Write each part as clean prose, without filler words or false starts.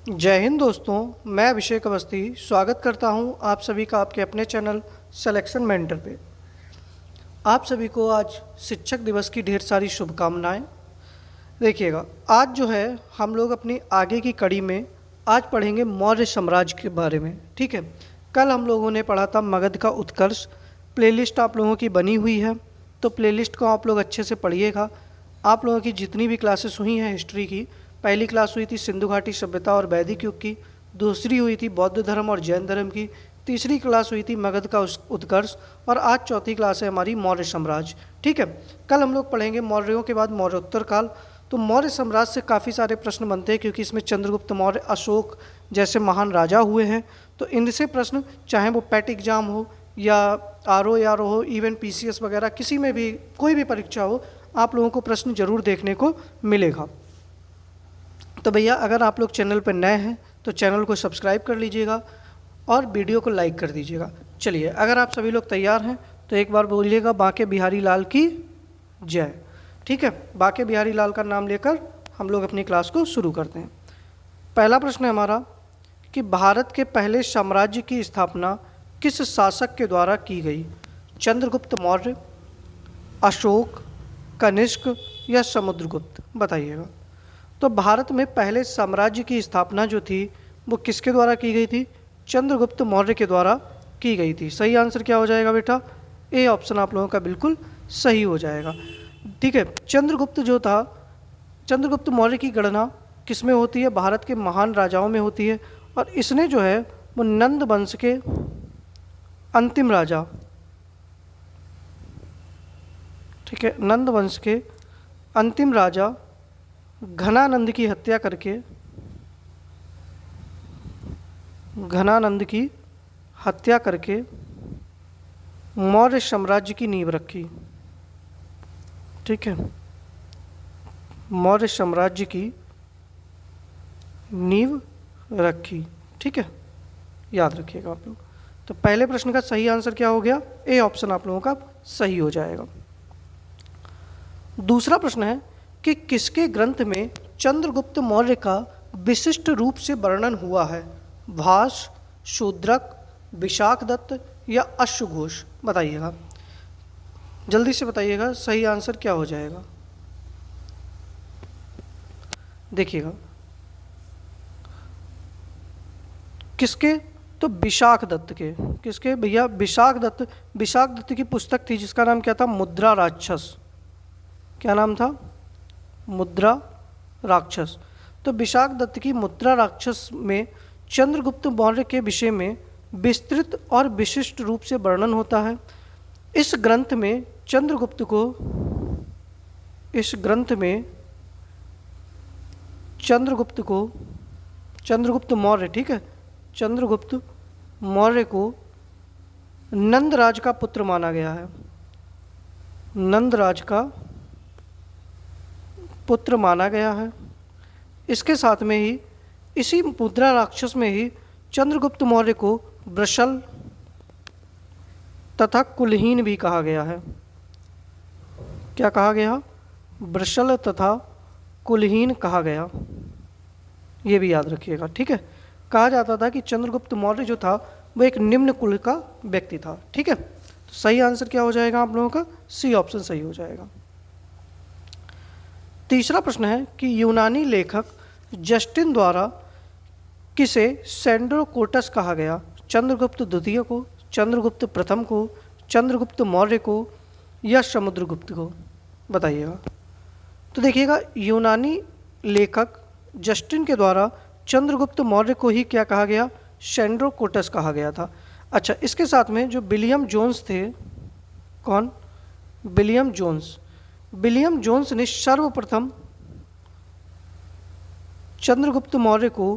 जय हिंद दोस्तों, मैं अभिषेक अवस्थी स्वागत करता हूं आप सभी का आपके अपने चैनल सिलेक्शन मेंटर पे। आप सभी को आज शिक्षक दिवस की ढेर सारी शुभकामनाएं। देखिएगा, आज जो है हम लोग अपनी आगे की कड़ी में आज पढ़ेंगे मौर्य साम्राज्य के बारे में। ठीक है, कल हम लोगों ने पढ़ा था मगध का उत्कर्ष। प्लेलिस्ट आप लोगों की बनी हुई है, तो प्लेलिस्ट को आप लोग अच्छे से पढ़िएगा। आप लोगों की जितनी भी क्लासेस हुई हैं हिस्ट्री की, पहली क्लास हुई थी सिंधु घाटी सभ्यता और वैदिक युग की, दूसरी हुई थी बौद्ध धर्म और जैन धर्म की, तीसरी क्लास हुई थी मगध का उत्कर्ष, और आज चौथी क्लास है हमारी मौर्य साम्राज्य। ठीक है, कल हम लोग पढ़ेंगे मौर्यों के बाद मौर्योत्तर काल। तो मौर्य साम्राज्य से काफ़ी सारे प्रश्न बनते हैं, क्योंकि इसमें चंद्रगुप्त मौर्य, अशोक जैसे महान राजा हुए हैं। तो इनसे प्रश्न, चाहे वो पैट एग्जाम हो या आर या रो हो, इवन पीसीएस वगैरह, किसी में भी कोई भी परीक्षा हो, आप लोगों को प्रश्न जरूर देखने को मिलेगा। तो भैया, अगर आप लोग चैनल पर नए हैं तो चैनल को सब्सक्राइब कर लीजिएगा और वीडियो को लाइक कर दीजिएगा। चलिए, अगर आप सभी लोग तैयार हैं तो एक बार बोलिएगा बांके बिहारी लाल की जय। ठीक है, बांके बिहारी लाल का नाम लेकर हम लोग अपनी क्लास को शुरू करते हैं। पहला प्रश्न है हमारा कि भारत के पहले साम्राज्य की स्थापना किस शासक के द्वारा की गई? चंद्रगुप्त मौर्य, अशोक, कनिष्क या समुद्रगुप्त? बताइएगा। तो भारत में पहले साम्राज्य की स्थापना जो थी वो किसके द्वारा की गई थी? चंद्रगुप्त मौर्य के द्वारा की गई थी। सही आंसर क्या हो जाएगा बेटा? ए ऑप्शन आप लोगों का बिल्कुल सही हो जाएगा। ठीक है, चंद्रगुप्त जो था, चंद्रगुप्त मौर्य की गणना किस में होती है? भारत के महान राजाओं में होती है। और इसने जो है वो नंद वंश के अंतिम राजा, ठीक है, नंद वंश के अंतिम राजा घनानंद की हत्या करके, घनानंद की हत्या करके मौर्य साम्राज्य की नींव रखी। ठीक है, मौर्य साम्राज्य की नींव रखी। ठीक है, याद रखिएगा आप लोग। तो पहले प्रश्न का सही आंसर क्या हो गया? ए ऑप्शन आप लोगों का सही हो जाएगा। दूसरा प्रश्न है कि किसके ग्रंथ में चंद्रगुप्त मौर्य का विशिष्ट रूप से वर्णन हुआ है? भाष, शूद्रक, विशाखदत्त या अश्वघोष? बताइएगा, जल्दी से बताइएगा, सही आंसर क्या हो जाएगा? देखिएगा, किसके? तो विशाखदत्त के। किसके भैया? विशाखदत्त। विशाखदत्त की पुस्तक थी जिसका नाम क्या था? मुद्रा राक्षस। क्या नाम था? मुद्रा राक्षस। तो विशाखदत्त की मुद्रा राक्षस में चंद्रगुप्त मौर्य के विषय में विस्तृत और विशिष्ट रूप से वर्णन होता है। इस ग्रंथ में चंद्रगुप्त को, इस ग्रंथ में चंद्रगुप्त को, चंद्रगुप्त मौर्य, ठीक है, चंद्रगुप्त मौर्य को नंदराज का पुत्र माना गया है। नंदराज का पुत्र माना गया है। इसके साथ में ही, इसी मुद्रा राक्षस में ही चंद्रगुप्त मौर्य को वृषल तथा कुलहीन भी कहा गया है। क्या कहा गया? वृषल तथा कुलहीन कहा गया। ये भी याद रखिएगा। ठीक है, कहा जाता था कि चंद्रगुप्त मौर्य जो था वो एक निम्न कुल का व्यक्ति था। ठीक है, तो सही आंसर क्या हो जाएगा आप लोगों का? सी ऑप्शन सही हो जाएगा। तीसरा प्रश्न है कि यूनानी लेखक जस्टिन द्वारा किसे सेंड्रोकोटस कहा गया? चंद्रगुप्त द्वितीय को, चंद्रगुप्त प्रथम को, चंद्रगुप्त मौर्य को या समुद्रगुप्त को? बताइएगा। तो देखिएगा, यूनानी लेखक जस्टिन के द्वारा चंद्रगुप्त मौर्य को ही क्या कहा गया? सेंड्रोकोटस कहा गया था। अच्छा, इसके साथ में जो विलियम जोन्स थे, कौन? William Jones. विलियम जोन्स ने सर्वप्रथम चंद्रगुप्त मौर्य को,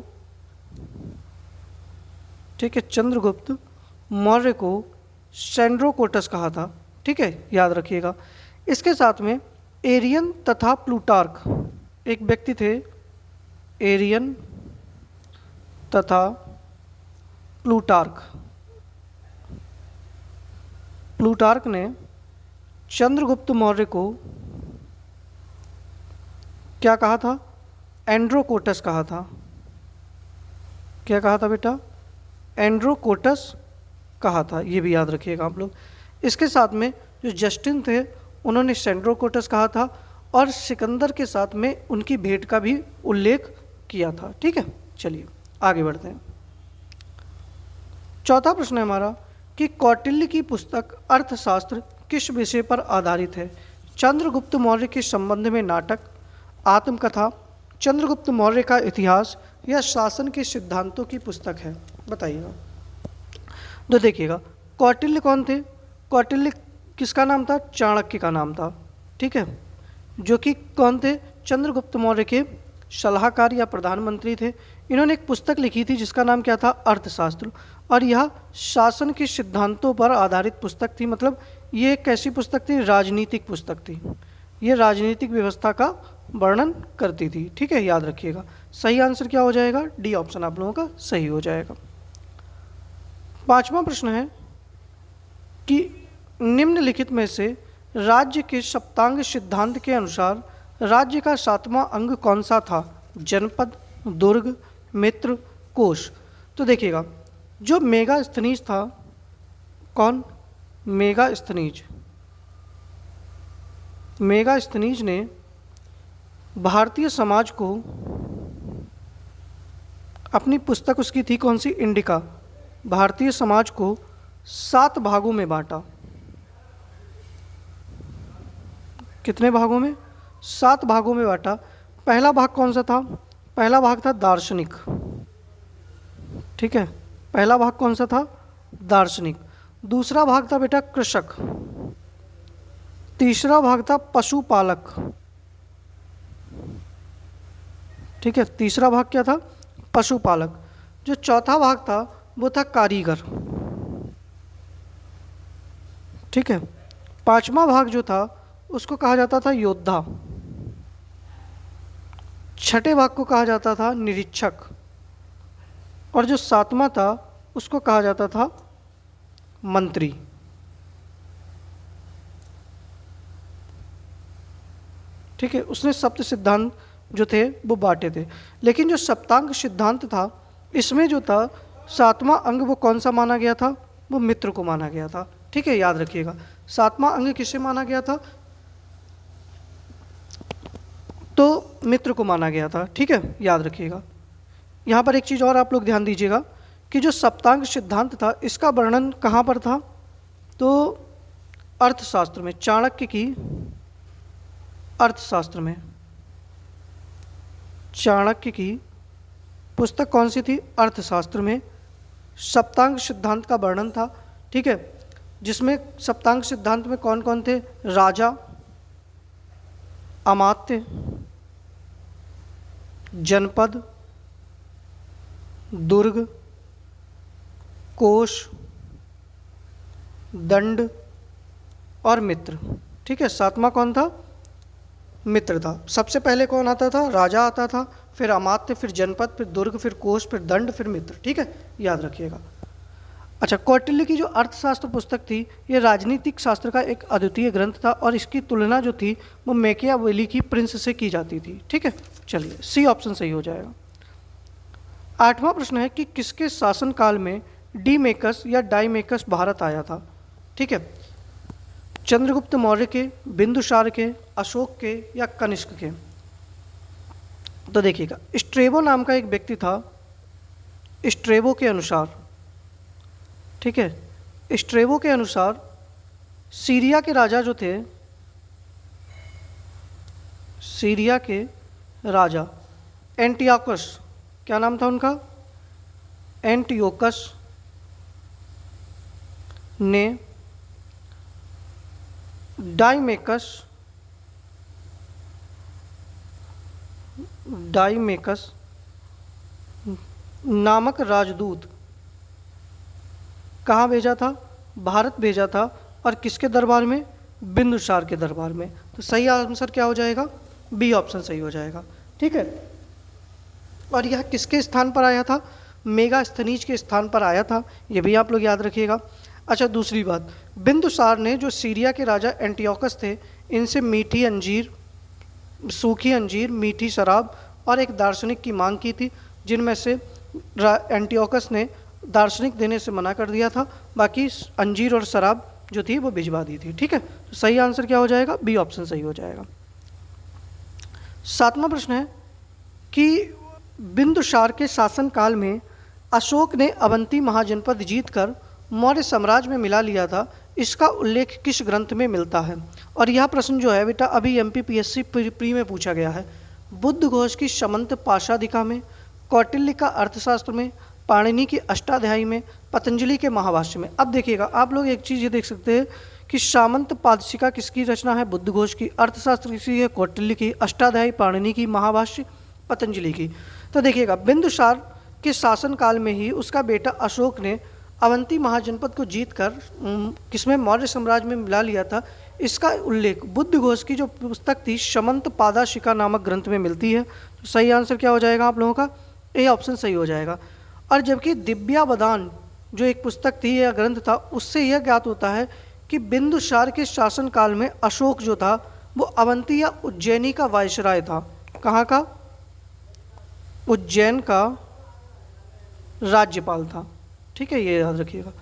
ठीक है, चंद्रगुप्त मौर्य को सेंड्रोकोटस कहा था। ठीक है, याद रखिएगा। इसके साथ में एरियन तथा प्लूटार्क, एक व्यक्ति थे, एरियन तथा प्लूटार्क। प्लूटार्क ने चंद्रगुप्त मौर्य को क्या कहा था? एंड्रोकोटस कहा था। क्या कहा था बेटा? एंड्रोकोटस कहा था, ये भी याद रखिएगा आप लोग। इसके साथ में जो जस्टिन थे उन्होंने सेंड्रोकोटस कहा था, और सिकंदर के साथ में उनकी भेंट का भी उल्लेख किया था। ठीक है, चलिए आगे बढ़ते हैं। चौथा प्रश्न है हमारा कि कौटिल्य की पुस्तक अर्थशास्त्र किस विषय पर आधारित है? चंद्रगुप्त मौर्य के संबंध में नाटक, आत्मकथा, चंद्रगुप्त मौर्य का इतिहास, या शासन के सिद्धांतों की पुस्तक है? बताइएगा। तो देखिएगा, कौटिल्य कौन थे? कौटिल्य किसका नाम था? चाणक्य का नाम था। ठीक है, जो कि कौन थे? चंद्रगुप्त मौर्य के सलाहकार या प्रधानमंत्री थे। इन्होंने एक पुस्तक लिखी थी जिसका नाम क्या था? अर्थशास्त्र, और यह शासन के सिद्धांतों पर आधारित पुस्तक थी। मतलब ये एक कैसी पुस्तक थी? राजनीतिक पुस्तक थी। ये राजनीतिक व्यवस्था का वर्णन करती थी। ठीक है, याद रखिएगा। सही आंसर क्या हो जाएगा? डी ऑप्शन आप लोगों का सही हो जाएगा। पांचवा प्रश्न है कि निम्नलिखित में से राज्य के सप्तांग सिद्धांत के अनुसार राज्य का सातवां अंग कौन सा था? जनपद, दुर्ग, मित्र, कोश। तो देखिएगा, जो मेगास्थनीज था, कौन? मेगास्थनीज। मेगास्थनीज ने भारतीय समाज को, अपनी पुस्तक उसकी थी कौन सी? इंडिका। भारतीय समाज को 7 भागों में बांटा। कितने भागों में? 7 भागों में बांटा। पहला भाग कौन सा था? पहला भाग था दार्शनिक। ठीक है, पहला भाग कौन सा था? दार्शनिक। दूसरा भाग था बेटा कृषक। तीसरा भाग था पशुपालक। ठीक है, तीसरा भाग क्या था? पशुपालक। जो चौथा भाग था वो था कारीगर। ठीक है, पांचवा भाग जो था उसको कहा जाता था योद्धा। छठे भाग को कहा जाता था निरीक्षक, और जो सातवां था उसको कहा जाता था मंत्री। ठीक है, उसने सप्त सिद्धांत जो थे वो बांटे थे। लेकिन जो सप्तांग सिद्धांत था, इसमें जो था 7वां अंग वो कौन सा माना गया था? वो मित्र को माना गया था। ठीक है, याद रखिएगा। 7वां अंग किसे माना गया था? तो मित्र को माना गया था। ठीक है, याद रखिएगा। यहाँ पर एक चीज़ और आप लोग ध्यान दीजिएगा कि जो सप्तांग सिद्धांत था इसका वर्णन कहाँ पर था? तो अर्थशास्त्र में, चाणक्य की अर्थशास्त्र में। चाणक्य की पुस्तक कौन सी थी? अर्थशास्त्र में सप्तांग सिद्धांत का वर्णन था। ठीक है, जिसमें सप्तांग सिद्धांत में कौन कौन थे? राजा, अमात्य, जनपद, दुर्ग, कोश, दंड और मित्र। ठीक है, 7वां कौन था? मित्र था। सबसे पहले कौन आता था? राजा आता था, फिर अमात्य, फिर जनपद, फिर दुर्ग, फिर कोश, फिर दंड, फिर मित्र। ठीक है, याद रखिएगा। अच्छा, कौटिल्य की जो अर्थशास्त्र पुस्तक थी ये राजनीतिक शास्त्र का एक अद्वितीय ग्रंथ था, और इसकी तुलना जो थी वो मैकियावेली की प्रिंस से की जाती थी। ठीक है, चलिए सी ऑप्शन सही हो जाएगा। 8वां प्रश्न है कि किसके शासनकाल में डीमेकस या डाइमेकस भारत आया था? ठीक है, चंद्रगुप्त मौर्य के, बिंदुसार के, अशोक के, या कनिष्क के? तो देखिएगा, स्ट्रेबो नाम का एक व्यक्ति था। स्ट्रेबो के अनुसार, ठीक है, स्ट्रेबो के अनुसार सीरिया के राजा जो थे, सीरिया के राजा एंटियोकस, क्या नाम था उनका? एंटियोकस ने डाइमेकस नामक राजदूत कहाँ भेजा था? भारत भेजा था। और किसके दरबार में? बिंदुसार के दरबार में। तो सही आंसर क्या हो जाएगा? बी ऑप्शन सही हो जाएगा। ठीक है, और यह किसके स्थान पर आया था? मेगास्थनीज के स्थान पर आया था। ये भी आप लोग याद रखिएगा। अच्छा, दूसरी बात, बिंदुसार ने जो सीरिया के राजा एंटियोकस थे, इनसे मीठी अंजीर, सूखी अंजीर, मीठी शराब और एक दार्शनिक की मांग की थी, जिनमें से एंटियोकस ने दार्शनिक देने से मना कर दिया था, बाकी अंजीर और शराब जो थी वो भिजवा दी थी। ठीक है, तो सही आंसर क्या हो जाएगा? बी ऑप्शन सही हो जाएगा। 7वां प्रश्न है कि बिंदुसार के शासनकाल में अशोक ने अवंती महाजनपद जीतकर मौर्य साम्राज्य में मिला लिया था, इसका उल्लेख किस ग्रंथ में मिलता है? और यह प्रश्न जो है बेटा अभी MPPSC प्री में पूछा गया है। बुद्ध घोष की समंत पाशादिका में, कौटिल्य का अर्थशास्त्र में, पाणिनि की अष्टाध्यायी में, पतंजलि के महाभाष्य में। अब देखिएगा आप लोग एक चीज़ ये देख सकते हैं कि सामंत पादशिका किसकी रचना है? बुद्ध घोष की। अर्थशास्त्र किसकी है? कौटिल्य की। अष्टाध्यायी पाणिनि की, महाभाष्य पतंजलि की। तो देखिएगा बिंदुसार के शासनकाल में ही उसका बेटा अशोक ने अवंती महाजनपद को जीतकर किसमें? मौर्य साम्राज्य में मिला लिया था। इसका उल्लेख बुद्ध घोष की जो पुस्तक थी समंत पादाशिका नामक ग्रंथ में मिलती है। तो सही आंसर क्या हो जाएगा आप लोगों का? ए ऑप्शन सही हो जाएगा। और जबकि दिव्यावदान जो एक पुस्तक थी या ग्रंथ था, उससे यह ज्ञात होता है कि बिंदुसार के शासनकाल में अशोक जो था वो अवंती या उज्जैनी का वायसराय था। कहाँ का? उज्जैन का राज्यपाल था। ठीक है, ये याद रखिएगा।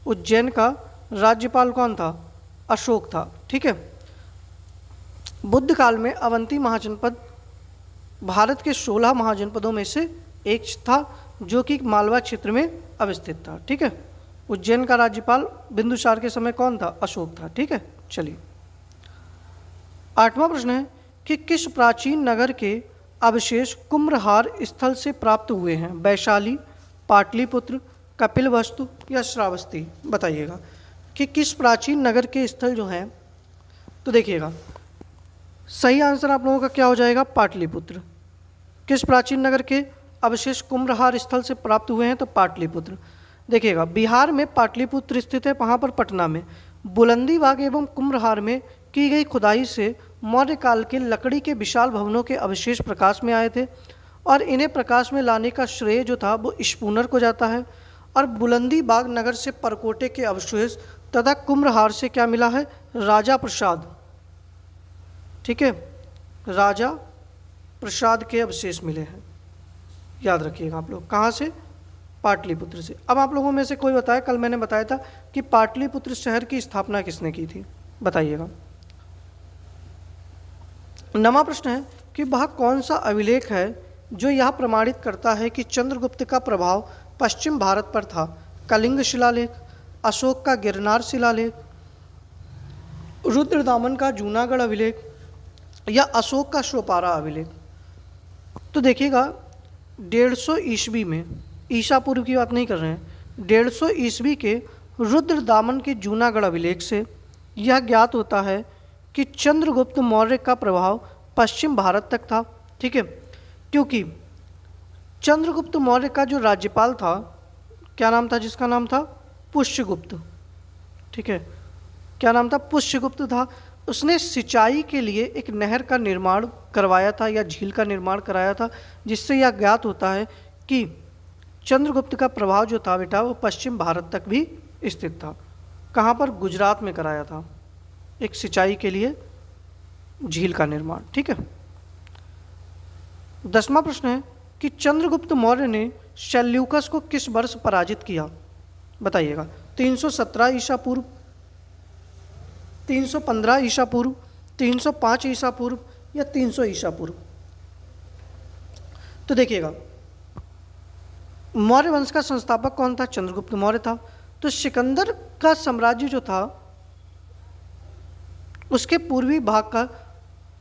उज्जैन का राज्यपाल कौन था? अशोक था। ठीक है, बुद्ध काल में अवंती महाजनपद भारत के 16 महाजनपदों में से एक था, जो कि मालवा क्षेत्र में अवस्थित था। ठीक है, उज्जैन का राज्यपाल बिंदुसार के समय कौन था? अशोक था। ठीक है, चलिए 8वां प्रश्न है कि किस प्राचीन नगर के अवशेष कुम्भहार स्थल से प्राप्त हुए हैं? वैशाली, पाटलिपुत्र, कपिलवस्तु या श्रावस्ती? बताइएगा कि किस प्राचीन नगर के स्थल जो हैं। तो देखिएगा सही आंसर आप लोगों का क्या हो जाएगा? पाटलिपुत्र। किस प्राचीन नगर के अवशेष कुम्भहार स्थल से प्राप्त हुए हैं? तो पाटलिपुत्र। देखिएगा बिहार में पाटलिपुत्र स्थित है, वहाँ पर पटना में। बुलंदी बाग एवं कुम्भहार में की गई खुदाई से मौर्य काल के लकड़ी के विशाल भवनों के अवशेष प्रकाश में आए थे, और इन्हें प्रकाश में लाने का श्रेय जो था वो स्पूनर को जाता है। और बुलंदी बाग नगर से परकोटे के अवशेष तथा कुम्भहार से क्या मिला है? राजा प्रसाद। ठीक है, राजा प्रसाद के अवशेष मिले हैं, याद रखिएगा आप लोग। कहाँ से? पाटलिपुत्र से। अब आप लोगों में से कोई बताए, कल मैंने बताया था कि पाटलिपुत्र शहर की स्थापना किसने की थी? बताइएगा। 9वां प्रश्न है कि वह कौन सा अभिलेख है जो यह प्रमाणित करता है कि चंद्रगुप्त का प्रभाव पश्चिम भारत पर था? कलिंग शिलालेख, अशोक का गिरनार शिलालेख, रुद्रदामन का जूनागढ़ अभिलेख या अशोक का सोपारा अभिलेख? तो देखिएगा 150 ईस्वी में, ईसा पूर्व की बात नहीं कर रहे हैं, 150 ईस्वी के रुद्रदामन के जूनागढ़ अभिलेख से यह ज्ञात होता है कि चंद्रगुप्त मौर्य का प्रभाव पश्चिम भारत तक था। ठीक है, क्योंकि चंद्रगुप्त मौर्य का जो राज्यपाल था, क्या नाम था? जिसका नाम था पुष्यगुप्त। ठीक है, क्या नाम था? पुष्यगुप्त था। उसने सिंचाई के लिए एक नहर का निर्माण करवाया था या झील का निर्माण कराया था, जिससे यह ज्ञात होता है कि चंद्रगुप्त का प्रभाव जो था बेटा वो पश्चिम भारत तक भी स्थित था। कहाँ पर? गुजरात में कराया था, एक सिंचाई के लिए झील का निर्माण। ठीक है, 10वां प्रश्न है कि चंद्रगुप्त मौर्य ने सेल्यूकस को किस वर्ष पराजित किया? बताइएगा। 317 ईसा पूर्व, 315 ईसा पूर्व, 305 ईसा पूर्व या 300 ईसा पूर्व? तो देखिएगा मौर्य वंश का संस्थापक कौन था? चंद्रगुप्त मौर्य था। तो सिकंदर का साम्राज्य जो था उसके पूर्वी भाग का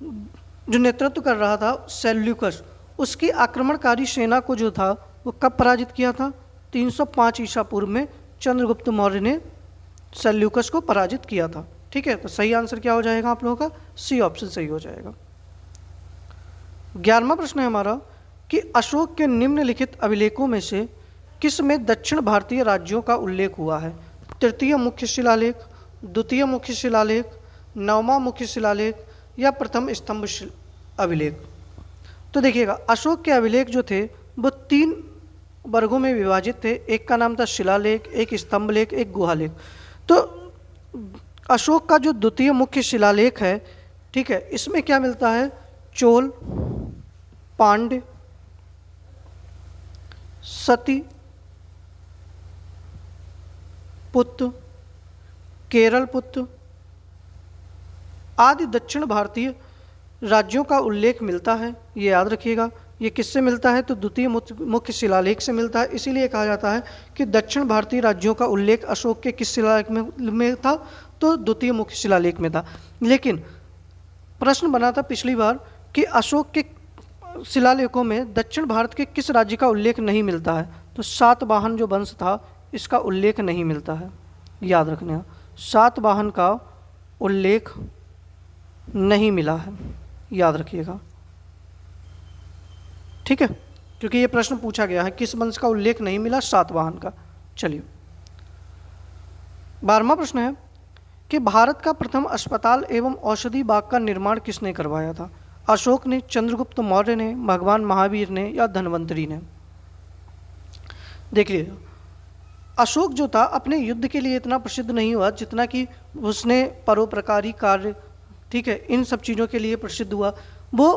जो नेतृत्व कर रहा था सेल्यूकस, उसकी आक्रमणकारी सेना को जो था वो कब पराजित किया था? 305 ईसा पूर्व में चंद्रगुप्त मौर्य ने सेल्यूकस को पराजित किया था। ठीक है, तो सही आंसर क्या हो जाएगा आप लोगों का? सी ऑप्शन सही हो जाएगा। 11वां प्रश्न है हमारा कि अशोक के निम्नलिखित अभिलेखों में से किस में दक्षिण भारतीय राज्यों का उल्लेख हुआ है? तृतीय मुख्य शिलालेख, द्वितीय मुख्य शिलालेख, 9वां मुख्य शिलालेख या प्रथम स्तंभ अभिलेख? तो देखिएगा अशोक के अभिलेख जो थे वो 3 वर्गों में विभाजित थे। एक का नाम था शिलालेख, एक स्तंभ लेख, एक गुहालेख। तो अशोक का जो द्वितीय मुख्य शिलालेख है, ठीक है, इसमें क्या मिलता है? चोल, पांड्य, सती, पुत्र, केरल पुत्र आदि दक्षिण भारतीय राज्यों का उल्लेख मिलता है। ये याद रखिएगा। ये किससे मिलता है? तो द्वितीय मुख्य शिलालेख से मिलता है। इसीलिए कहा जाता है कि दक्षिण भारतीय राज्यों का उल्लेख अशोक के किस शिलालेख में था? तो द्वितीय मुख्य शिलालेख में था। लेकिन प्रश्न बना था पिछली बार कि अशोक के शिलालेखों में दक्षिण भारत के किस राज्य का उल्लेख नहीं मिलता है? तो सातवाहन जो वंश था इसका उल्लेख नहीं मिलता है। याद रखना, सातवाहन का उल्लेख नहीं मिला है, याद रखिएगा, ठीक है, क्योंकि ये प्रश्न पूछा गया है किस वंश का उल्लेख नहीं मिला? सातवाहन का। चलिए 12वां प्रश्न है कि भारत का प्रथम अस्पताल एवं औषधि बाग का निर्माण किसने करवाया था? अशोक ने, चंद्रगुप्त मौर्य ने, भगवान महावीर ने या धन्वंतरी ने? देखिए, अशोक जो था अपने युद्ध के लिए इतना प्रसिद्ध नहीं हुआ जितना कि उसने परोपकारी कार्य, ठीक है, इन सब चीज़ों के लिए प्रसिद्ध हुआ। वो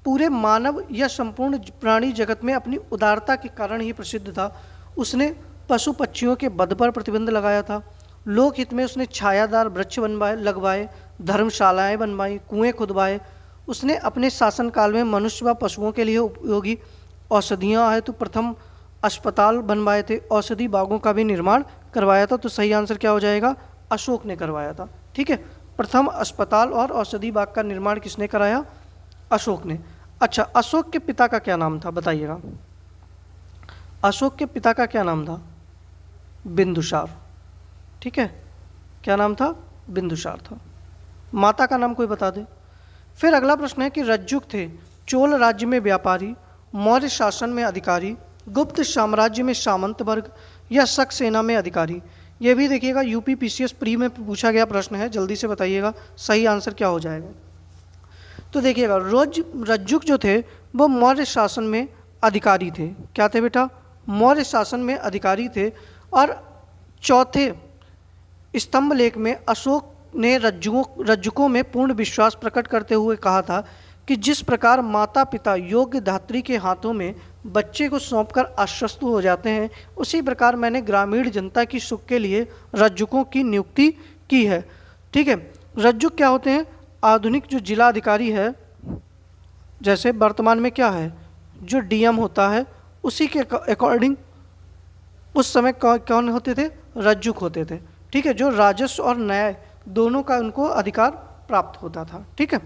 पूरे मानव या संपूर्ण प्राणी जगत में अपनी उदारता के कारण ही प्रसिद्ध था। उसने पशु पक्षियों के वध पर प्रतिबंध लगाया था। लोकहित में उसने छायादार वृक्ष लगवाए, धर्मशालाएं बनवाई, कुएं खुदवाए। उसने अपने शासनकाल में मनुष्य व पशुओं के लिए उपयोगी औषधियाँ हेतु प्रथम अस्पताल बनवाए थे। औषधि बागों का भी निर्माण करवाया था। तो सही आंसर क्या हो जाएगा? अशोक ने करवाया था। ठीक है, प्रथम अस्पताल और औषधि बाग का निर्माण किसने कराया? अशोक ने। अच्छा, अशोक के पिता का क्या नाम था बताइएगा? अशोक के पिता का क्या नाम था? बिंदुसार। ठीक है, क्या नाम था? बिंदुसार था। माता का नाम कोई बता दे। फिर अगला प्रश्न है कि रज्जुक थे चोल राज्य में व्यापारी, मौर्य शासन में अधिकारी, गुप्त साम्राज्य में सामंत वर्ग या शक सेना में अधिकारी? ये भी देखिएगा, यूपी पीसीएस प्री में पूछा गया प्रश्न है, जल्दी से बताइएगा सही आंसर क्या हो जाएगा। तो देखिएगा, रज्जुक जो थे वो मौर्य शासन में अधिकारी थे। क्या थे बेटा? मौर्य शासन में अधिकारी थे। और चौथे स्तंभ लेख में अशोक ने रज्जुकों में पूर्ण विश्वास प्रकट करते हुए कहा था कि जिस प्रकार माता पिता योग्य धात्री के हाथों में बच्चे को सौंपकर आश्वस्त हो जाते हैं, उसी प्रकार मैंने ग्रामीण जनता की सुख के लिए रज्जुकों की नियुक्ति की है। ठीक है, रज्जुक क्या होते हैं? आधुनिक जो जिला अधिकारी है, जैसे वर्तमान में क्या है, जो डीएम होता है, उसी के अकॉर्डिंग उस समय कौन होते थे? रज्जुक होते थे। ठीक है, जो राजस्व और न्याय दोनों का उनको अधिकार प्राप्त होता था। ठीक है,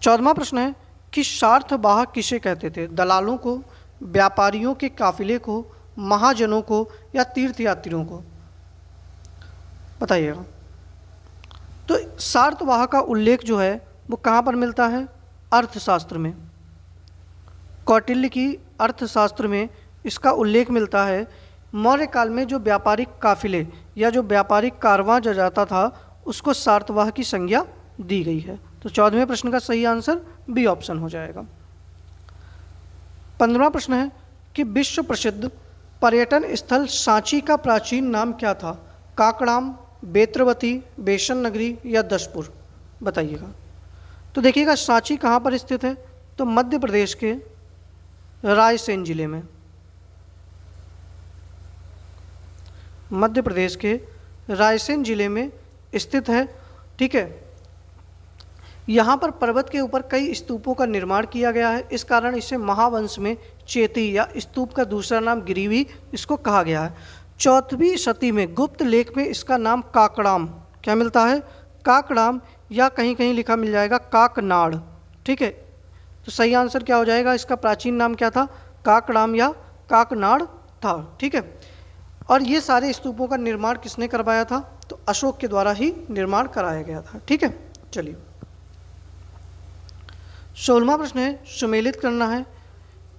14वां प्रश्न है कि सार्थवाहक किसे कहते थे? दलालों को, व्यापारियों के काफिले को, महाजनों को या तीर्थयात्रियों को? बताइएगा। तो सार्थवाह का उल्लेख जो है वो कहाँ पर मिलता है? अर्थशास्त्र में। कौटिल्य की अर्थशास्त्र में इसका उल्लेख मिलता है। मौर्य काल में जो व्यापारिक काफिले या जो व्यापारिक कारवां जो जाता था उसको सार्थवाह की संज्ञा दी गई है। तो 14वें प्रश्न का सही आंसर बी ऑप्शन हो जाएगा। 15वां प्रश्न है कि विश्व प्रसिद्ध पर्यटन स्थल सांची का प्राचीन नाम क्या था? काकड़ाम, बेत्रवती, बेसन नगरी या दशपुर? बताइएगा। तो देखिएगा, सांची कहाँ पर स्थित है? तो मध्य प्रदेश के रायसेन जिले में। मध्य प्रदेश के रायसेन जिले में स्थित है। ठीक है, यहाँ पर पर्वत के ऊपर कई स्तूपों का निर्माण किया गया है। इस कारण इसे महावंश में चेती या स्तूप का दूसरा नाम गिरी भी इसको कहा गया है। 4वीं शती में गुप्त लेख में इसका नाम काकड़ाम, क्या मिलता है? काकड़ाम, या कहीं कहीं लिखा मिल जाएगा काकनाड़। ठीक है, तो सही आंसर क्या हो जाएगा? इसका प्राचीन नाम क्या था? काकड़ाम या काकनाड़ था। ठीक है, और ये सारे स्तूपों का निर्माण किसने करवाया था? तो अशोक के द्वारा ही निर्माण कराया गया था। ठीक है, चलिए 16वां प्रश्न है, सुमेलित करना है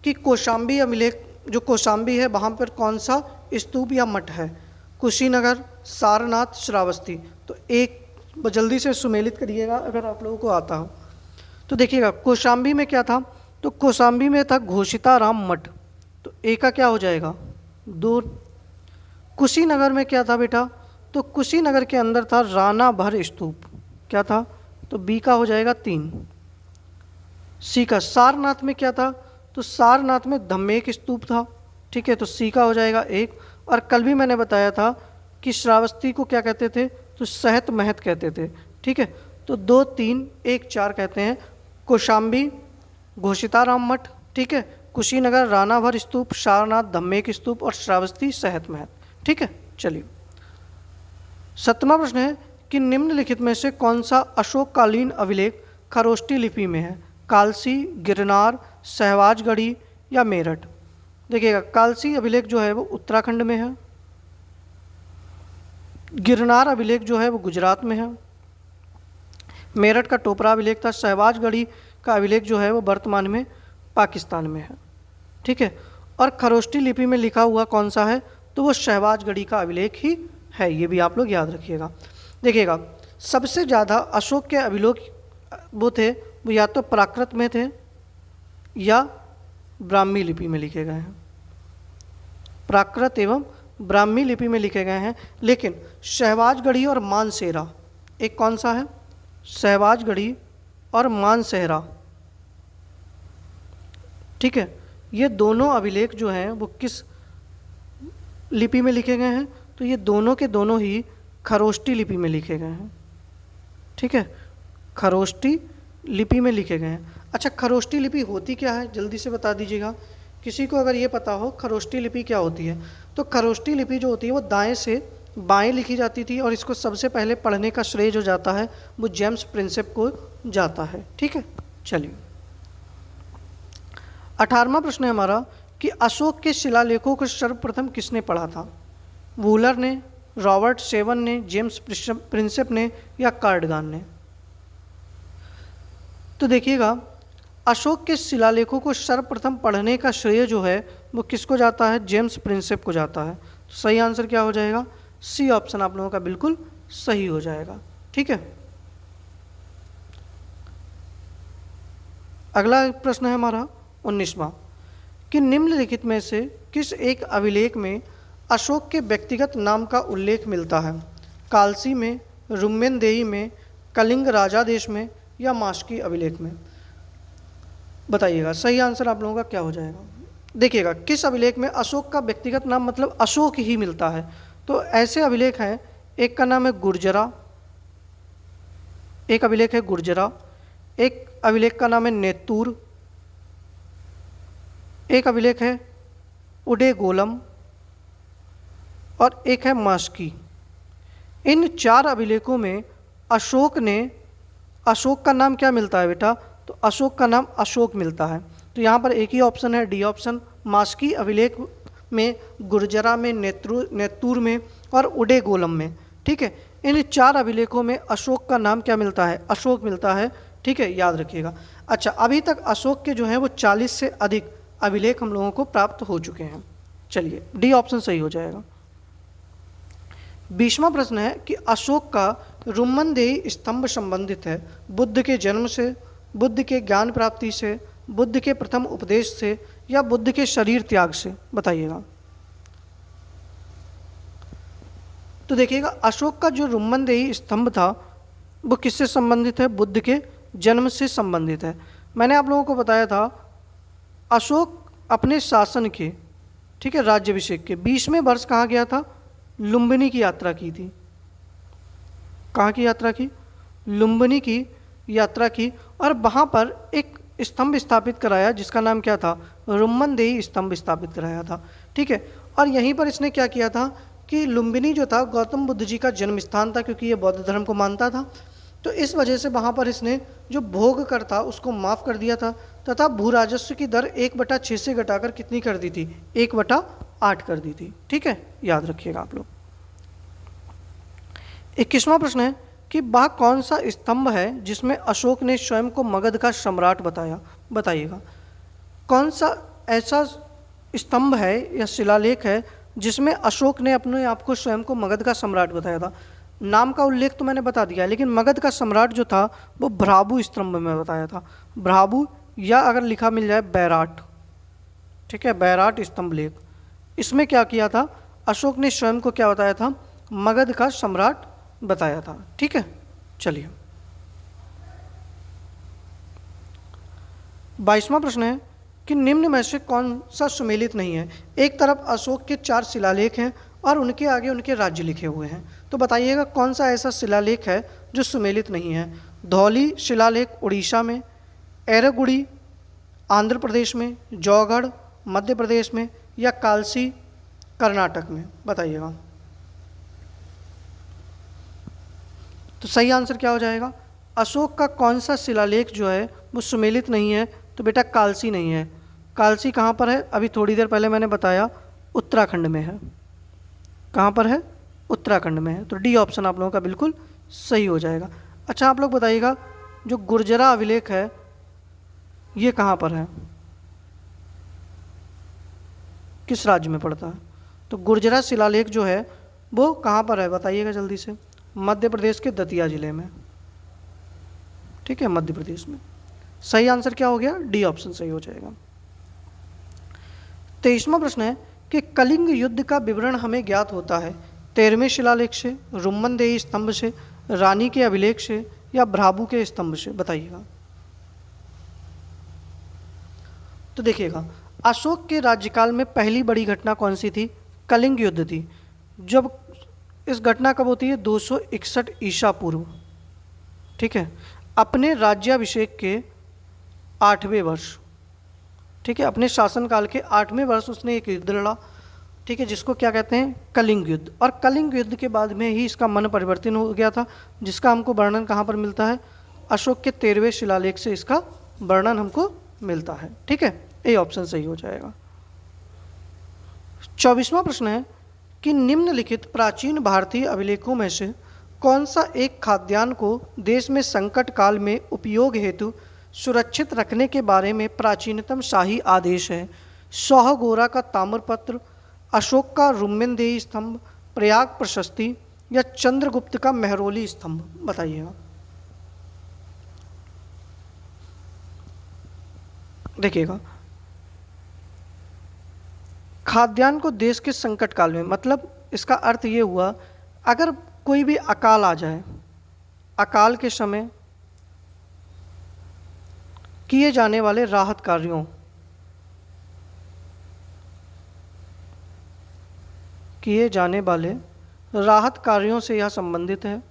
कि कौशाम्बी अभिलेख, जो कौशाम्बी है वहाँ पर कौन सा स्तूप या मठ है? कुशीनगर, सारनाथ, श्रावस्ती? तो एक जल्दी से सुमेलित करिएगा अगर आप लोगों को आता हो। तो देखिएगा, कौशाम्बी में क्या था? तो कौशाम्बी में था घोषिताराम मठ। तो ए का क्या हो जाएगा? 2। कुशीनगर में क्या था बेटा? तो कुशीनगर के अंदर था राणा भर स्तूप। क्या था? तो बी का हो जाएगा 3। सी का। सारनाथ में क्या था? तो सारनाथ में धम्मेक स्तूप था, ठीक है, तो सी का हो जाएगा 1। और कल भी मैंने बताया था कि श्रावस्ती को क्या कहते थे, तो सहत महत कहते थे, ठीक है, तो 2 3 1 4 कहते हैं। कौशाम्बी घोषिताराम मठ, ठीक है, कुशीनगर रानाभर स्तूप, सारनाथ धम्मेक स्तूप और श्रावस्ती सहत महत, ठीक है। चलिए 7वां प्रश्न है कि निम्नलिखित में से कौन सा अशोककालीन अभिलेख खरोष्टी लिपि में है? कालसी, गिरनार, सहवाजगढ़ी या मेरठ? देखिएगा, कालसी अभिलेख जो है वो उत्तराखंड में है, गिरनार अभिलेख जो है वो गुजरात में है, मेरठ का टोपरा अभिलेख था, सहवाजगढ़ी का अभिलेख जो है वो वर्तमान में पाकिस्तान में है, ठीक है। और खरोष्टी लिपि में लिखा हुआ कौन सा है, तो वो सहवाजगढ़ी का अभिलेख ही है, ये भी आप लोग याद रखिएगा। देखिएगा, सबसे ज़्यादा अशोक के अभिलेख वो थे, वो या तो प्राकृत में थे या ब्राह्मी लिपि में लिखे गए हैं, प्राकृत एवं ब्राह्मी लिपि में लिखे गए हैं। लेकिन सहवाजगढ़ी और मानसेरा, एक कौन सा है, सहवाजगढ़ी और मानसेरा, ठीक है, ये दोनों अभिलेख जो हैं वो किस लिपि में लिखे गए हैं, तो ये दोनों के दोनों ही खरोष्टी लिपि में लिखे गए हैं, ठीक है, खरोष्टी लिपि में लिखे गए हैं। अच्छा, खरोष्टी लिपि होती क्या है, जल्दी से बता दीजिएगा, किसी को अगर ये पता हो खरोष्टी लिपि क्या होती है। तो खरोष्टी लिपि जो होती है वो दाएं से बाएं लिखी जाती थी, और इसको सबसे पहले पढ़ने का श्रेय जो जाता है वो जेम्स प्रिंसेप को जाता है, ठीक है। चलिए 18वां प्रश्न है हमारा कि अशोक के शिलालेखों को सर्वप्रथम किसने पढ़ा था? वूलर ने, रॉबर्ट सेवन ने, जेम्स प्रिंसेप ने या कार्डगान ने? तो देखिएगा, अशोक के शिलालेखों को सर्वप्रथम पढ़ने का श्रेय जो है वो किसको जाता है? जेम्स प्रिंसेप को जाता है। तो सही आंसर क्या हो जाएगा? सी ऑप्शन आप लोगों का बिल्कुल सही हो जाएगा, ठीक है। अगला प्रश्न है हमारा 19वां कि निम्नलिखित में से किस एक अभिलेख में अशोक के व्यक्तिगत नाम का उल्लेख मिलता है? कालसी में, रुम्यनदेही में, कलिंग राजादेश में या मास्की अभिलेख में? बताइएगा, सही आंसर आप लोगों का क्या हो जाएगा? देखिएगा, किस अभिलेख में अशोक का व्यक्तिगत नाम मतलब अशोक ही मिलता है, तो ऐसे अभिलेख हैं, एक का नाम है गुर्जरा, एक अभिलेख है गुर्जरा, एक अभिलेख का नाम है नेतूर, एक अभिलेख है उडे गोलम और एक है मास्की। इन 4 अभिलेखों में अशोक का नाम क्या मिलता है बेटा? तो अशोक का नाम अशोक मिलता है। तो यहाँ पर एक ही ऑप्शन है, डी ऑप्शन। मास्की अभिलेख में, गुर्जरा में, नेतूर में और उडे गोलम में, ठीक है। इन 4 अभिलेखों में अशोक का नाम क्या मिलता है? अशोक मिलता है, ठीक है, याद रखिएगा। अच्छा, अभी तक अशोक के जो हैं वो 40 से अधिक अभिलेख हम लोगों को प्राप्त हो चुके हैं। चलिए, डी ऑप्शन सही हो जाएगा। 20वां प्रश्न है कि अशोक का रुम्मनदेही स्तंभ संबंधित है बुद्ध के जन्म से, बुद्ध के ज्ञान प्राप्ति से, बुद्ध के प्रथम उपदेश से या बुद्ध के शरीर त्याग से? बताइएगा। तो देखिएगा, अशोक का जो रुम्मनदेही स्तंभ था वो किससे संबंधित है? बुद्ध के जन्म से संबंधित है। मैंने आप लोगों को बताया था अशोक अपने शासन के, ठीक है, राज्याभिषेक के 20वें वर्ष कहाँ गया था? लुम्बिनी की यात्रा की थी। कहाँ की यात्रा की? लुम्बिनी की यात्रा की, और वहाँ पर एक स्तंभ स्थापित कराया जिसका नाम क्या था? रुम्मनदेही स्तंभ स्थापित कराया था, ठीक है। और यहीं पर इसने क्या किया था कि लुम्बिनी जो था गौतम बुद्ध जी का जन्म स्थान था, क्योंकि ये बौद्ध धर्म को मानता था। तो इस वजह से वहाँ पर इसने जो भोग कर था उसको माफ़ कर दिया था, तथा भू राजस्व की दर 1/6 से घटाकर कितनी कर दी थी? 1/8 कर दी थी, ठीक है, याद रखिएगा आप लोग। 21वां प्रश्न है कि वह कौन सा स्तंभ है जिसमें अशोक ने स्वयं को मगध का सम्राट बताया? बताइएगा, कौन सा ऐसा स्तंभ है या शिलालेख है जिसमें अशोक ने अपने आप को स्वयं को मगध का सम्राट बताया था? नाम का उल्लेख तो मैंने बता दिया, लेकिन मगध का सम्राट जो था वो भ्राबु स्तंभ में बताया था। भ्राबु, या अगर लिखा मिल जाए बैराट, ठीक है, बैराट स्तंभ लेख। इसमें क्या किया था? अशोक ने स्वयं को क्या बताया था? मगध का सम्राट बताया था, ठीक है। चलिए 22वां प्रश्न है कि निम्न में से कौन सा सुमेलित नहीं है। एक तरफ अशोक के 4 शिलालेख हैं और उनके आगे उनके राज्य लिखे हुए हैं, तो बताइएगा कौन सा ऐसा शिलालेख है जो सुमेलित नहीं है। धौली शिलालेख उड़ीसा में, एरगुड़ी आंध्र प्रदेश में, जौगढ़ मध्य प्रदेश में, या कालसी कर्नाटक में, बताइएगा। तो सही आंसर क्या हो जाएगा? अशोक का कौन सा शिलालेख जो है वो सुमेलित नहीं है? तो बेटा कालसी नहीं है। कालसी कहाँ पर है? अभी थोड़ी देर पहले मैंने बताया, उत्तराखंड में है। कहाँ पर है? उत्तराखंड में है। तो डी ऑप्शन आप लोगों का बिल्कुल सही हो जाएगा। अच्छा, आप लोग बताइएगा जो गुर्जरा अभिलेख है ये कहाँ पर है, किस राज्य में पड़ता है? तो गुर्जरा शिलालेख जो है वो कहाँ पर है, बताइएगा जल्दी से। मध्य प्रदेश के दतिया जिले में, ठीक है, मध्य प्रदेश में। सही आंसर क्या हो गया? डी ऑप्शन सही हो जाएगा। 23वां प्रश्न है कि कलिंग युद्ध का विवरण हमें ज्ञात होता है 13वें शिलालेख से, रुम्मनदेही स्तंभ से, रानी के अभिलेख से, या भ्राबू के स्तंभ से, बताइएगा। तो देखिएगा, अशोक के राज्यकाल में पहली बड़ी घटना कौन सी थी? कलिंग युद्ध थी। जब इस घटना कब होती है? 261 ईसा पूर्व, ठीक है, अपने राज्याभिषेक के 8वें वर्ष, ठीक है, अपने शासनकाल के 8वें वर्ष उसने एक युद्ध लड़ा, ठीक है, जिसको क्या कहते हैं? कलिंग युद्ध। और कलिंग युद्ध के बाद में ही इसका मन परिवर्तन हो गया था, जिसका हमको वर्णन कहाँ पर मिलता है? अशोक के 13वें शिलालेख से इसका वर्णन हमको मिलता है, ठीक है। ए ऑप्शन सही हो जाएगा। 24वां प्रश्न है कि निम्नलिखित प्राचीन भारतीय अभिलेखों में से कौन सा एक खाद्यान्न को देश में संकट काल में उपयोग हेतु सुरक्षित रखने के बारे में प्राचीनतम शाही आदेश है? सोहगोरा का ताम्रपत्र, अशोक का रुम्मनदेही स्तंभ, प्रयाग प्रशस्ति, या चंद्रगुप्त का मेहरौली स्तंभ, बताइएगा। देखिएगा, खाद्यान्न को देश के संकट काल में, मतलब इसका अर्थ ये हुआ अगर कोई भी अकाल आ जाए, अकाल के समय किए जाने वाले राहत कार्यों, किए जाने वाले राहत कार्यों से यह संबंधित है।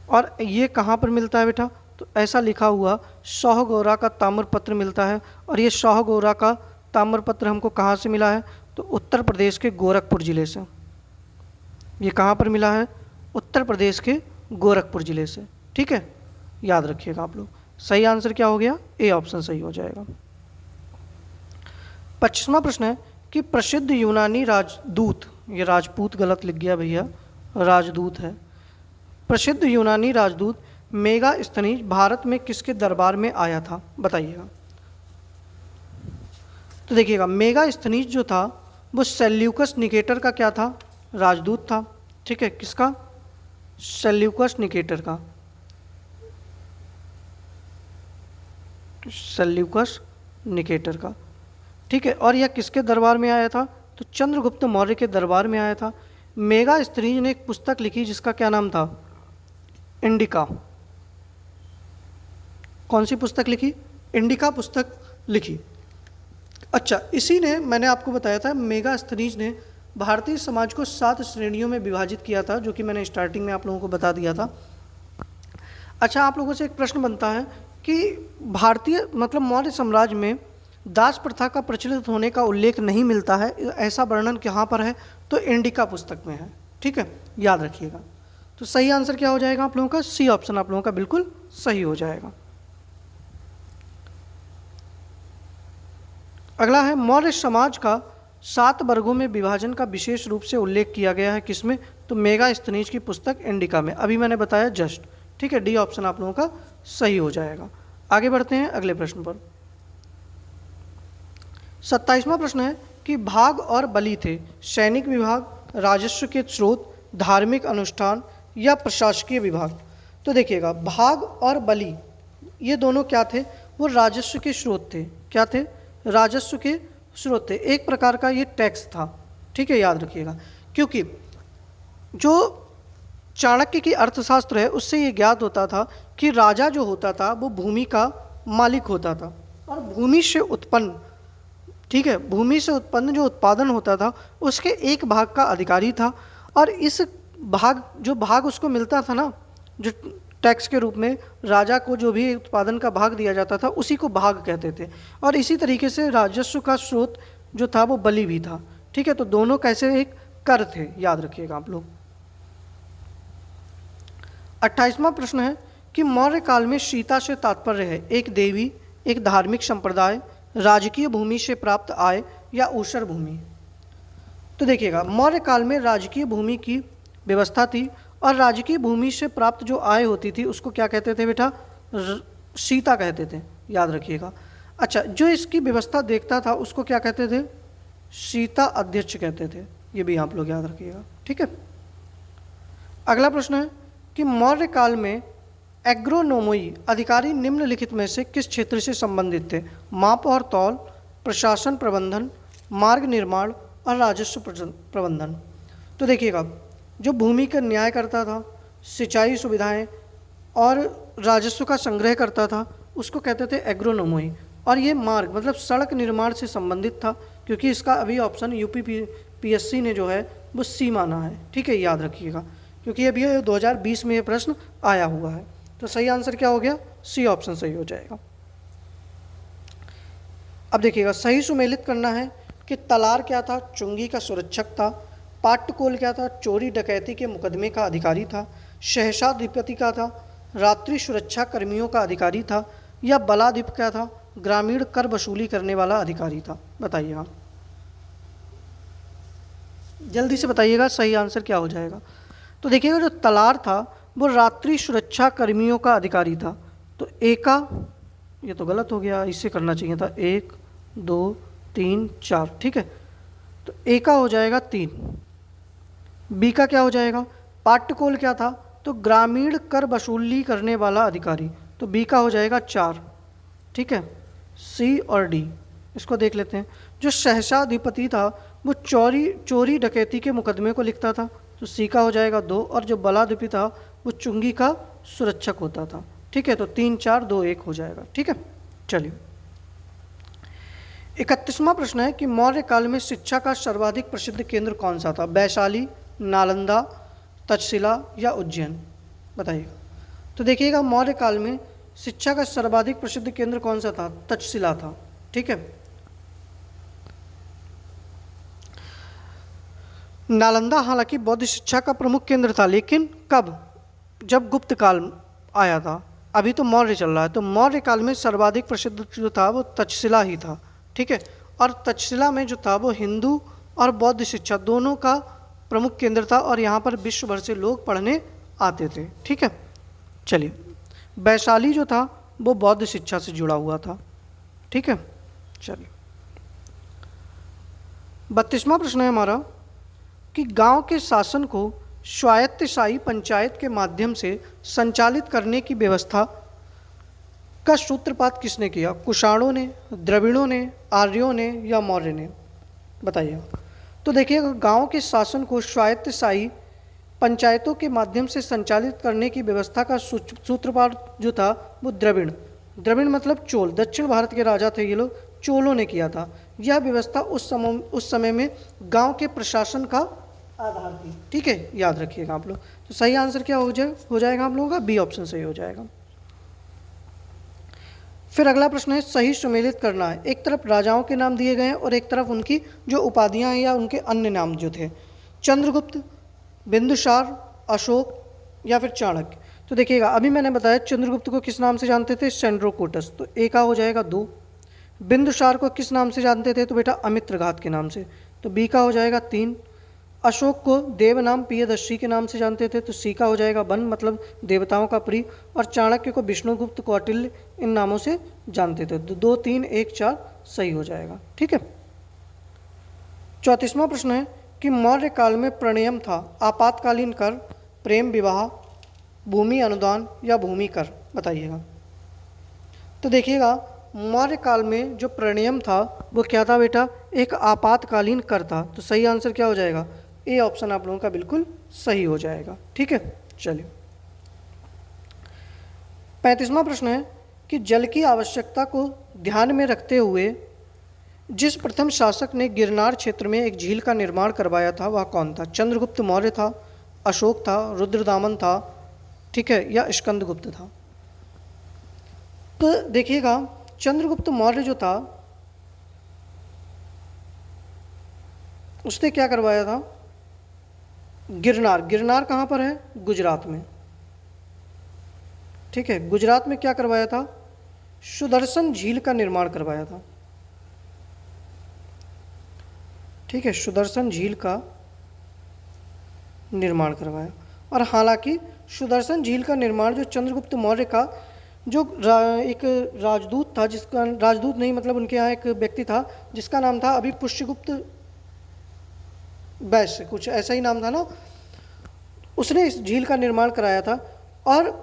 और ये कहाँ पर मिलता है बेटा? तो ऐसा लिखा हुआ सोहगोरा का ताम्रपत्र मिलता है। और ये सोहगोरा का ताम्रपत्र हमको कहाँ से मिला है? तो उत्तर प्रदेश के गोरखपुर ज़िले से। ये कहाँ पर मिला है? उत्तर प्रदेश के गोरखपुर ज़िले से, ठीक है, याद रखिएगा आप लोग। सही आंसर क्या हो गया? ए ऑप्शन सही हो जाएगा। 25वां प्रश्न है कि प्रसिद्ध यूनानी राजदूत, ये राजपूत गलत लिख गया भैया, राजदूत है। प्रसिद्ध यूनानी राजदूत मेगास्थनीज भारत में किसके दरबार में आया था? बताइएगा। तो देखिएगा, मेगास्थनीज जो था वो सेल्यूकस निकेटर का क्या था? राजदूत था, ठीक है। किसका? सेल्यूकस निकेटर का, सेल्यूकस निकेटर का, ठीक है। और यह किसके दरबार में आया था? तो चंद्रगुप्त मौर्य के दरबार में आया था। मेगास्थनीज ने एक पुस्तक लिखी जिसका क्या नाम था? इंडिका। कौन सी पुस्तक लिखी? इंडिका पुस्तक लिखी। अच्छा, इसी ने, मैंने आपको बताया था, मेगास्थनीज ने भारतीय समाज को 7 श्रेणियों में विभाजित किया था, जो कि मैंने स्टार्टिंग में आप लोगों को बता दिया था। अच्छा, आप लोगों से एक प्रश्न बनता है कि भारतीय मतलब मौर्य साम्राज्य में दास प्रथा का प्रचलित होने का उल्लेख नहीं मिलता है, ऐसा वर्णन कहाँ पर है? तो इंडिका पुस्तक में है, ठीक है, याद रखिएगा। तो सही आंसर क्या हो जाएगा आप लोगों का? सी ऑप्शन आप लोगों का बिल्कुल सही हो जाएगा। अगला है, मौर्य समाज का 7 वर्गों में विभाजन का विशेष रूप से उल्लेख किया गया है किसमें? तो मेगास्थनीज की पुस्तक इंडिका में, अभी मैंने बताया जस्ट, ठीक है। डी ऑप्शन आप लोगों का सही हो जाएगा। आगे बढ़ते हैं अगले प्रश्न पर। 27वां प्रश्न है कि भाग और बलि थे सैनिक विभाग, राजस्व के स्रोत, धार्मिक अनुष्ठान, या प्रशासकीय विभाग? तो देखिएगा, भाग और बलि ये दोनों क्या थे? वो राजस्व के स्रोत थे। क्या थे? राजस्व के स्रोत थे, एक प्रकार का ये टैक्स था, ठीक है, याद रखिएगा। क्योंकि जो चाणक्य की अर्थशास्त्र है उससे ये ज्ञात होता था कि राजा जो होता था वो भूमि का मालिक होता था और भूमि से उत्पन्न, ठीक है, भूमि से उत्पन्न जो उत्पादन होता था उसके एक भाग का अधिकारी था। और इस भाग उसको मिलता था ना, जो टैक्स के रूप में राजा को जो भी उत्पादन का भाग दिया जाता था उसी को भाग कहते थे। और इसी तरीके से राजस्व का स्रोत जो था वो बलि भी था। ठीक है, तो दोनों कैसे एक कर थे, याद रखिएगा आप लोग। 28वां प्रश्न है कि मौर्य काल में सीता से तात्पर्य है एक देवी, एक धार्मिक संप्रदाय, राजकीय भूमि से प्राप्त आय या ऊसर भूमि। तो देखिएगा, मौर्य काल में राजकीय भूमि की व्यवस्था थी और राजकीय भूमि से प्राप्त जो आय होती थी उसको क्या कहते थे बेटा, सीता कहते थे, याद रखिएगा। अच्छा, जो इसकी व्यवस्था देखता था उसको क्या कहते थे, सीता अध्यक्ष कहते थे, ये भी आप लोग याद रखिएगा। ठीक है, अगला प्रश्न है कि मौर्य काल में एग्रोनोमोई अधिकारी निम्नलिखित में से किस क्षेत्र से संबंधित थे, माप और तौल, प्रशासन प्रबंधन, मार्ग निर्माण और राजस्व प्रबंधन। तो देखिएगा, जो भूमि का न्याय करता था, सिंचाई सुविधाएं और राजस्व का संग्रह करता था उसको कहते थे एग्रोनोमोई। और ये मार्ग मतलब सड़क निर्माण से संबंधित था, क्योंकि इसका अभी ऑप्शन यूपीपीएससी ने जो है वो सी माना है। ठीक है, याद रखिएगा, क्योंकि अभी 2020 में ये प्रश्न आया हुआ है। तो सही आंसर क्या हो गया, सी ऑप्शन सही हो जाएगा। अब देखिएगा, सही सुमेलित करना है कि तलार क्या था, चुंगी का सुरक्षक था, पाट्टकोल क्या था, चोरी डकैती के मुकदमे का अधिकारी था, सहसाधिपति का था, रात्रि सुरक्षा कर्मियों का अधिकारी था, या बलाधिप क्या था, ग्रामीण कर वसूली करने वाला अधिकारी था। बताइएगा, जल्दी से बताइएगा सही आंसर क्या हो जाएगा। तो देखिएगा, जो तलार था वो रात्रि सुरक्षा कर्मियों का अधिकारी था। तो ए का, ये तो गलत हो गया, इससे करना चाहिए था 1 2 3 4। ठीक है, तो ए का हो जाएगा 3। बी का क्या हो जाएगा, पाट्टकोल क्या था, तो ग्रामीण कर वसूली करने वाला अधिकारी, तो बी का हो जाएगा 4। ठीक है, सी और डी इसको देख लेते हैं। जो सहसाधिपति था वो चोरी डकैती के मुकदमे को लिखता था, तो सी का हो जाएगा 2। और जो बलाधिपति था वो चुंगी का सुरक्षक होता था। ठीक है, तो 3 4 2 1 हो जाएगा। ठीक है, चलिए 31वां प्रश्न है कि मौर्य काल में शिक्षा का सर्वाधिक प्रसिद्ध केंद्र कौन सा था, वैशाली, नालंदा, तक्षशिला या उज्जैन। बताइएगा। तो देखिएगा, मौर्य काल में शिक्षा का सर्वाधिक प्रसिद्ध केंद्र कौन सा था, तक्षशिला था। ठीक है, नालंदा हालांकि बौद्ध शिक्षा का प्रमुख केंद्र था, लेकिन कब, जब गुप्त काल आया था। अभी तो मौर्य चल रहा है, तो मौर्य काल में सर्वाधिक प्रसिद्ध जो था वो तक्षशिला ही था। ठीक है, और तक्षशिला में जो था वो हिंदू और बौद्ध शिक्षा दोनों का प्रमुख केंद्र था और यहाँ पर विश्व भर से लोग पढ़ने आते थे। ठीक है, चलिए वैशाली जो था वो बौद्ध शिक्षा से जुड़ा हुआ था। ठीक है, चलिए 32वां प्रश्न है हमारा कि गांव के शासन को स्वायत्तशाही पंचायत के माध्यम से संचालित करने की व्यवस्था का सूत्रपात किसने किया, कुषाणों ने, द्रविड़ों ने, आर्यों ने या मौर्य ने। बताइए। तो देखिएगा, गांव के शासन को स्वायत्तशाही पंचायतों के माध्यम से संचालित करने की व्यवस्था का सूत्रपात जो था वो द्रविड़ मतलब चोल, दक्षिण भारत के राजा थे ये लोग, चोलों ने किया था। यह व्यवस्था उस समय में गांव के प्रशासन का आधार थी। ठीक है, याद रखिएगा आप लोग। तो सही आंसर क्या हो जाएगा आप लोगों का, बी ऑप्शन सही हो जाएगा। फिर अगला प्रश्न है सही सुमेलित करना है। एक तरफ राजाओं के नाम दिए गए हैं और एक तरफ उनकी जो उपाधियां हैं या उनके अन्य नाम जो थे, चंद्रगुप्त, बिंदुसार, अशोक या फिर चाणक्य। तो देखिएगा, अभी मैंने बताया चंद्रगुप्त को किस नाम से जानते थे, सेंड्रोकोटस, तो ए का हो जाएगा 2। बिंदुसार को किस नाम से जानते थे, तो बेटा अमित्रघात के नाम से, तो बी का हो जाएगा 3। अशोक को देव नाम प्रियदर्शी के नाम से जानते थे, तो सी का हो जाएगा 1 मतलब देवताओं का प्रिय। और चाणक्य को विष्णुगुप्त, कौटिल्य इन नामों से जानते थे। 2 3 1 4 सही हो जाएगा। ठीक है, 34वां प्रश्न है कि मौर्य काल में प्रणयम था आपातकालीन कर, प्रेम विवाह, भूमि अनुदान या भूमि कर। बताइएगा। तो देखिएगा, मौर्य काल में जो प्रणयम था वो क्या था बेटा, एक आपातकालीन कर था। तो सही आंसर क्या हो जाएगा, ए ऑप्शन आप लोगों का बिल्कुल सही हो जाएगा। ठीक है, चलिए 35वां प्रश्न है कि जल की आवश्यकता को ध्यान में रखते हुए जिस प्रथम शासक ने गिरनार क्षेत्र में एक झील का निर्माण करवाया था वह कौन था? चंद्रगुप्त मौर्य था, अशोक था, रुद्रदामन था, ठीक है, या स्कंदगुप्त था? तो देखिएगा चंद्रगुप्त मौर्य जो था उसने क्या करवाया था? गिरनार कहाँ पर है? गुजरात में, ठीक है। गुजरात में क्या करवाया था? सुदर्शन झील का निर्माण करवाया था, ठीक है, सुदर्शन झील का निर्माण करवाया। और हालांकि सुदर्शन झील का निर्माण जो चंद्रगुप्त मौर्य का जो एक राजदूत था, जिसका राजदूत नहीं मतलब उनके यहाँ एक व्यक्ति था जिसका नाम था अभी पुष्यगुप्त वैश्य, कुछ ऐसा ही नाम था ना, उसने इस झील का निर्माण कराया था। और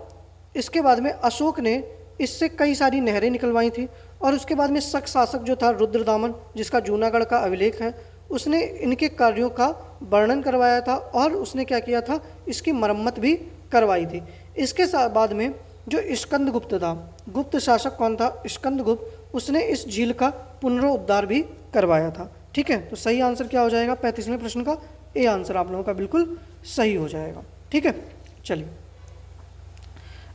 इसके बाद में अशोक ने इससे कई सारी नहरें निकलवाई थी। और उसके बाद में शक शासक जो था रुद्रदामन, जिसका जूनागढ़ का अभिलेख है, उसने इनके कार्यों का वर्णन करवाया था और उसने क्या किया था? इसकी मरम्मत भी करवाई थी। इसके बाद में जो स्कंदगुप्त था, गुप्त शासक कौन था? स्कंदगुप्त, उसने इस झील का पुनरुद्धार भी करवाया था, ठीक है। तो सही आंसर क्या हो जाएगा 35वें प्रश्न का? ए आंसर आप लोगों का बिल्कुल सही हो जाएगा, ठीक है। चलिए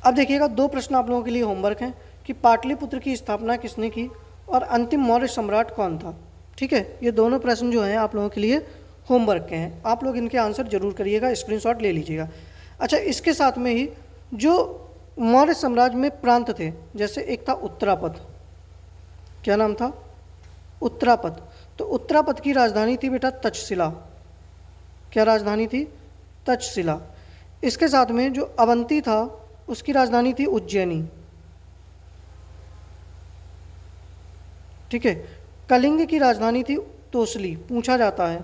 अब देखिएगा 2 प्रश्न आप लोगों के लिए होमवर्क हैं कि पाटलिपुत्र की स्थापना किसने की और अंतिम मौर्य सम्राट कौन था, ठीक है। ये दोनों प्रश्न जो हैं आप लोगों के लिए होमवर्क के हैं, आप लोग इनके आंसर जरूर करिएगा, स्क्रीनशॉट ले लीजिएगा। अच्छा, इसके साथ में ही जो मौर्य साम्राज्य में प्रांत थे, जैसे एक था उत्तरापद, क्या नाम था? उत्तरापद। तो उत्तरापद की राजधानी थी बेटा तक्षशिला, क्या राजधानी थी? तक्षशिला। इसके साथ में जो अवंती था उसकी राजधानी थी उज्जैनी, ठीक है। कलिंग की राजधानी थी तोसली, पूछा जाता है।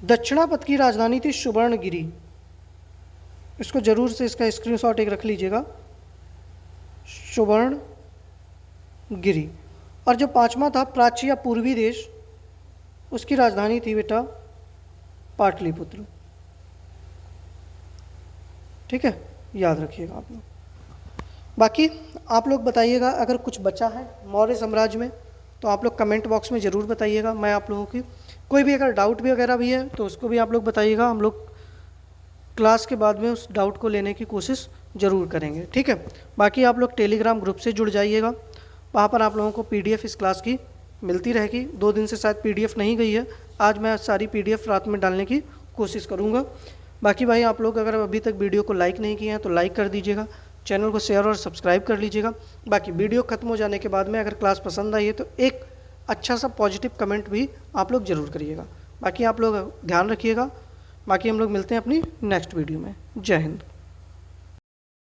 दक्षिणापद की राजधानी थी सुवर्णगिरी, इसको जरूर से इसका स्क्रीनशॉट एक रख लीजिएगा, सुवर्णगिरी। और जो 5वां था प्राच्य या पूर्वी देश, उसकी राजधानी थी बेटा पाटलिपुत्र, ठीक है, याद रखिएगा आप लोग। बाकी आप लोग बताइएगा अगर कुछ बचा है मौर्य साम्राज्य में तो आप लोग कमेंट बॉक्स में ज़रूर बताइएगा। मैं आप लोगों की कोई भी अगर डाउट भी वगैरह भी है तो उसको भी आप लोग बताइएगा, हम लोग क्लास के बाद में उस डाउट को लेने की कोशिश ज़रूर करेंगे, ठीक है। बाकी आप लोग टेलीग्राम ग्रुप से जुड़ जाइएगा, वहाँ पर आप लोगों को PDF इस क्लास की मिलती रहेगी। 2 दिन से शायद PDF नहीं गई है, आज मैं सारी PDF रात में डालने की कोशिश करूँगा। बाकी भाई आप लोग अगर अभी तक वीडियो को लाइक नहीं किए हैं तो लाइक कर दीजिएगा, चैनल को शेयर और सब्सक्राइब कर लीजिएगा। बाकी वीडियो खत्म हो जाने के बाद में अगर क्लास पसंद आई है तो एक अच्छा सा पॉजिटिव कमेंट भी आप लोग ज़रूर करिएगा। बाकी आप लोग ध्यान रखिएगा। बाकी हम लोग मिलते हैं अपनी नेक्स्ट वीडियो में। जय हिंद।